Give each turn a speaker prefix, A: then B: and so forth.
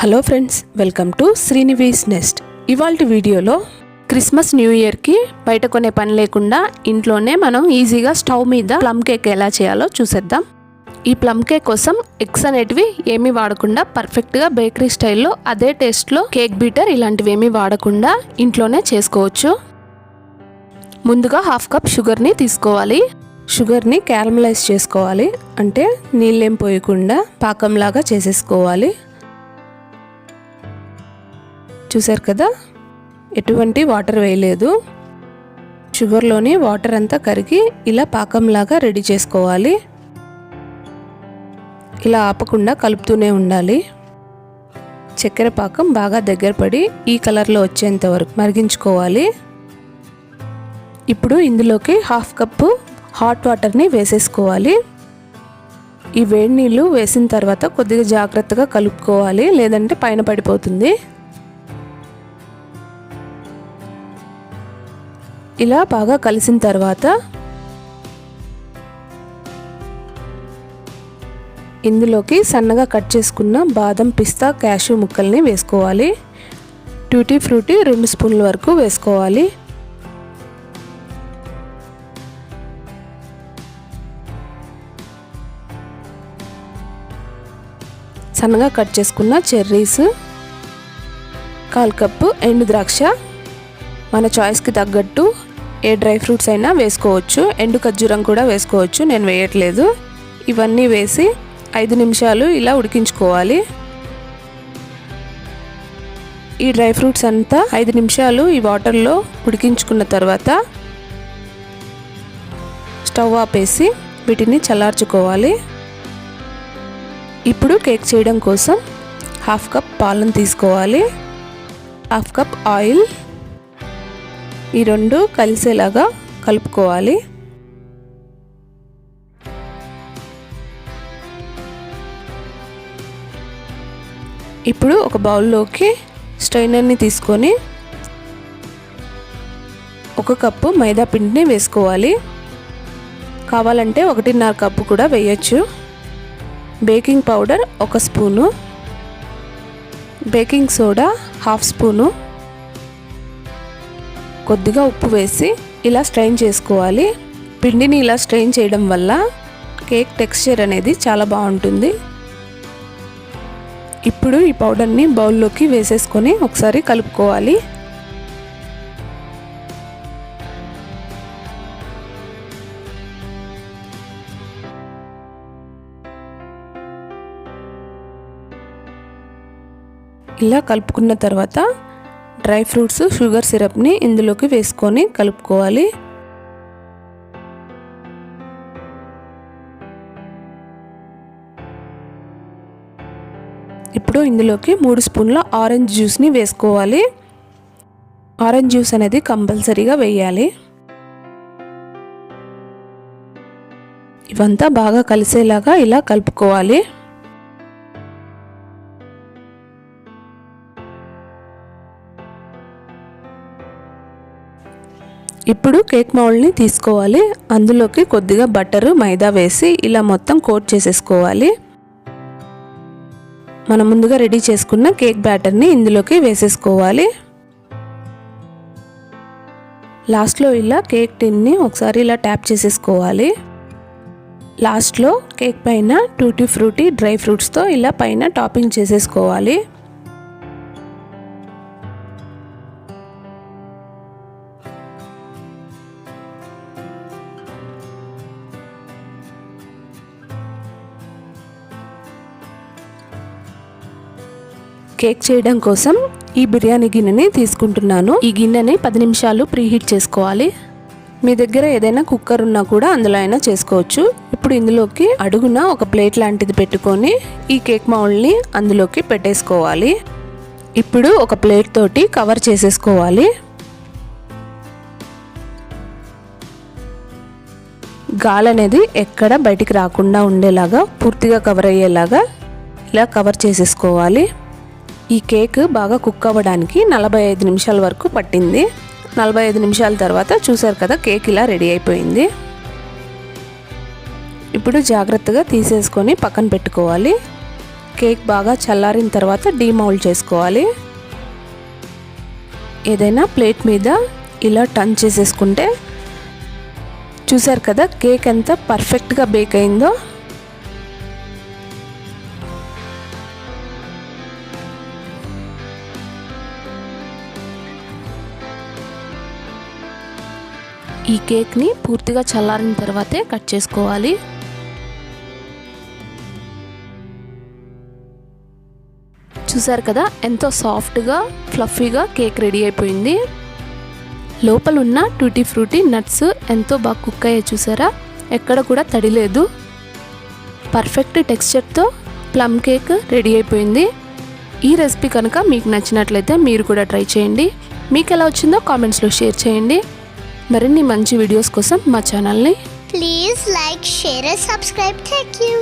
A: Hello friends, welcome to శ్రీనివీస్ nest. ఇవాల్టి వీడియోలో క్రిస్మస్ న్యూ ఇయర్కి బయట కొనే పని లేకుండా ఇంట్లోనే మనం ఈజీగా స్టవ్ మీద ప్లమ్ కేక్ ఎలా చేయాలో చూసేద్దాం. ఈ ప్లమ్ కేక్ కోసం ఎగ్స్ అనేటివి ఏమీ వాడకుండా పర్ఫెక్ట్గా బేకరీ స్టైల్లో అదే టేస్ట్లో కేక్ బీటర్ ఇలాంటివి ఏమీ వాడకుండా ఇంట్లోనే చేసుకోవచ్చు. ముందుగా 1/2 కప్ షుగర్ని తీసుకోవాలి. షుగర్ని క్యారమలైజ్ చేసుకోవాలి, అంటే నీళ్ళేం పోయకుండా పాకంలాగా చేసేసుకోవాలి. చూసారు కదా, ఎటువంటి వాటర్ వేయలేదు. షుగర్లోని వాటర్ అంతా కరిగి ఇలా పాకంలాగా రెడీ చేసుకోవాలి. ఇలా ఆపకుండా కలుపుతూనే ఉండాలి. చక్కెర పాకం బాగా దగ్గర పడి ఈ కలర్లో వచ్చేంత వరకు మరిగించుకోవాలి. ఇప్పుడు ఇందులోకి 1/2 కప్పు హాట్ వాటర్ని వేసేసుకోవాలి. ఈ వేడి నీళ్ళు వేసిన తర్వాత కొద్దిగా జాగ్రత్తగా కలుపుకోవాలి, లేదంటే పైన పడిపోతుంది. ఇలా బాగా కలిసిన తర్వాత ఇందులోకి సన్నగా కట్ చేసుకున్న బాదం, పిస్తా, క్యాషూ ముక్కల్ని వేసుకోవాలి. ట్యూటీ ఫ్రూటీ 2 స్పూన్ల వరకు వేసుకోవాలి. సన్నగా కట్ చేసుకున్న చెర్రీస్, 1/4 కప్పు ఎండు ద్రాక్ష, మన చాయిస్కి తగ్గట్టు ఏ డ్రై ఫ్రూట్స్ అయినా వేసుకోవచ్చు. ఎండు ఖర్జూరం కూడా వేసుకోవచ్చు, నేను వేయట్లేదు. ఇవన్నీ వేసి 5 నిమిషాలు ఇలా ఉడికించుకోవాలి. ఈ డ్రై ఫ్రూట్స్ అంతా 5 నిమిషాలు ఈ వాటర్లో ఉడికించుకున్న తర్వాత స్టవ్ ఆపేసి వీటిని చల్లార్చుకోవాలి. ఇప్పుడు కేక్ చేయడం కోసం 1/2 కప్ పాలను తీసుకోవాలి, 1/2 కప్ ఆయిల్, ఈ రెండు కలిసేలాగా కలుపుకోవాలి. ఇప్పుడు ఒక బౌల్లోకి స్ట్రైనర్ని తీసుకొని 1 కప్పు మైదా పిండిని వేసుకోవాలి. కావాలంటే 1.5 కప్పు కూడా వేయచ్చు. Baking powder 1 spoon, baking soda 1/2 spoon, కొద్దిగా ఉప్పు వేసి ఇలా స్ట్రెయిన్ చేసుకోవాలి. పిండిని ఇలా స్ట్రెయిన్ చేయడం వల్ల కేక్ టెక్స్చర్ అనేది చాలా బాగుంటుంది. ఇప్పుడు ఈ పౌడర్ని బౌల్లోకి వేసేసుకొని ఒకసారి కలుపుకోవాలి. ఇలా కలుపుకున్న తర్వాత డ్రై ఫ్రూట్స్, షుగర్ సిరప్ని ఇందులోకి వేసుకొని కలుపుకోవాలి. ఇప్పుడు ఇందులోకి 3 స్పూన్ల ఆరెంజ్ జ్యూస్ని వేసుకోవాలి. ఆరెంజ్ జ్యూస్ అనేది కంపల్సరీగా వేయాలి. ఇవంతా బాగా కలిసేలాగా ఇలా కలుపుకోవాలి. ఇప్పుడు కేక్ మౌల్డ్ని తీసుకోవాలి. అందులోకి కొద్దిగా బటర్, మైదా వేసి ఇలా మొత్తం కోట్ చేసేసుకోవాలి. మనం ముందుగా రెడీ చేసుకున్న కేక్ బ్యాటర్ని ఇందులోకి వేసేసుకోవాలి. లాస్ట్లో ఇలా కేక్ టిన్ని ఒకసారి ఇలా ట్యాప్ చేసేసుకోవాలి. లాస్ట్లో కేక్ పైన టూటీ ఫ్రూటీ డ్రై ఫ్రూట్స్తో ఇలా పైన టాపింగ్ చేసేసుకోవాలి. కేక్ చేయడం కోసం ఈ బిర్యానీ గిన్నెని తీసుకుంటున్నాను. ఈ గిన్నెని 10 నిమిషాలు ప్రీహీట్ చేసుకోవాలి. మీ దగ్గర ఏదైనా కుక్కర్ ఉన్నా కూడా అందులో అయినా చేసుకోవచ్చు. ఇప్పుడు ఇందులోకి అడుగున ఒక ప్లేట్ లాంటిది పెట్టుకొని ఈ కేక్ మౌల్డ్ని అందులోకి పెట్టేసుకోవాలి. ఇప్పుడు ఒక ప్లేట్ తోటి కవర్ చేసేసుకోవాలి. గాలి అనేది ఎక్కడ బయటికి రాకుండా ఉండేలాగా పూర్తిగా కవర్ అయ్యేలాగా ఇలా కవర్ చేసేసుకోవాలి. ఈ కేక్ బాగా కుక్ అవ్వడానికి 45 నిమిషాల వరకు పట్టింది. 45 నిమిషాల తర్వాత చూసారు కదా, కేక్ ఇలా రెడీ అయిపోయింది. ఇప్పుడు జాగ్రత్తగా తీసేసుకొని పక్కన పెట్టుకోవాలి. కేక్ బాగా చల్లారిన తర్వాత డీమౌల్డ్ చేసుకోవాలి. ఏదైనా ప్లేట్ మీద ఇలా టర్న్ చేసేసుకుంటే చూసారు కదా కేక్ ఎంత పర్ఫెక్ట్గా బేక్ అయిందో. ఈ కేక్ని పూర్తిగా చల్లారిన తర్వాతే కట్ చేసుకోవాలి. చూసారు కదా ఎంతో సాఫ్ట్గా ఫ్లఫీగా కేక్ రెడీ అయిపోయింది. లోపల ఉన్న టూటీ ఫ్రూటీ నట్స్ ఎంతో బాగా కుక్ అయ్యాయి చూసారా, ఎక్కడ కూడా తడి లేదు. పర్ఫెక్ట్ టెక్స్చర్తో ప్లమ్ కేక్ రెడీ అయిపోయింది. ఈ రెసిపీ కనుక మీకు నచ్చినట్లయితే మీరు కూడా ట్రై చేయండి. మీకు ఎలా వచ్చిందో కామెంట్స్లో షేర్ చేయండి. మరిన్ని మంచి వీడియోస్ కోసం మా ఛానల్ని
B: please like, share and subscribe. Thank you.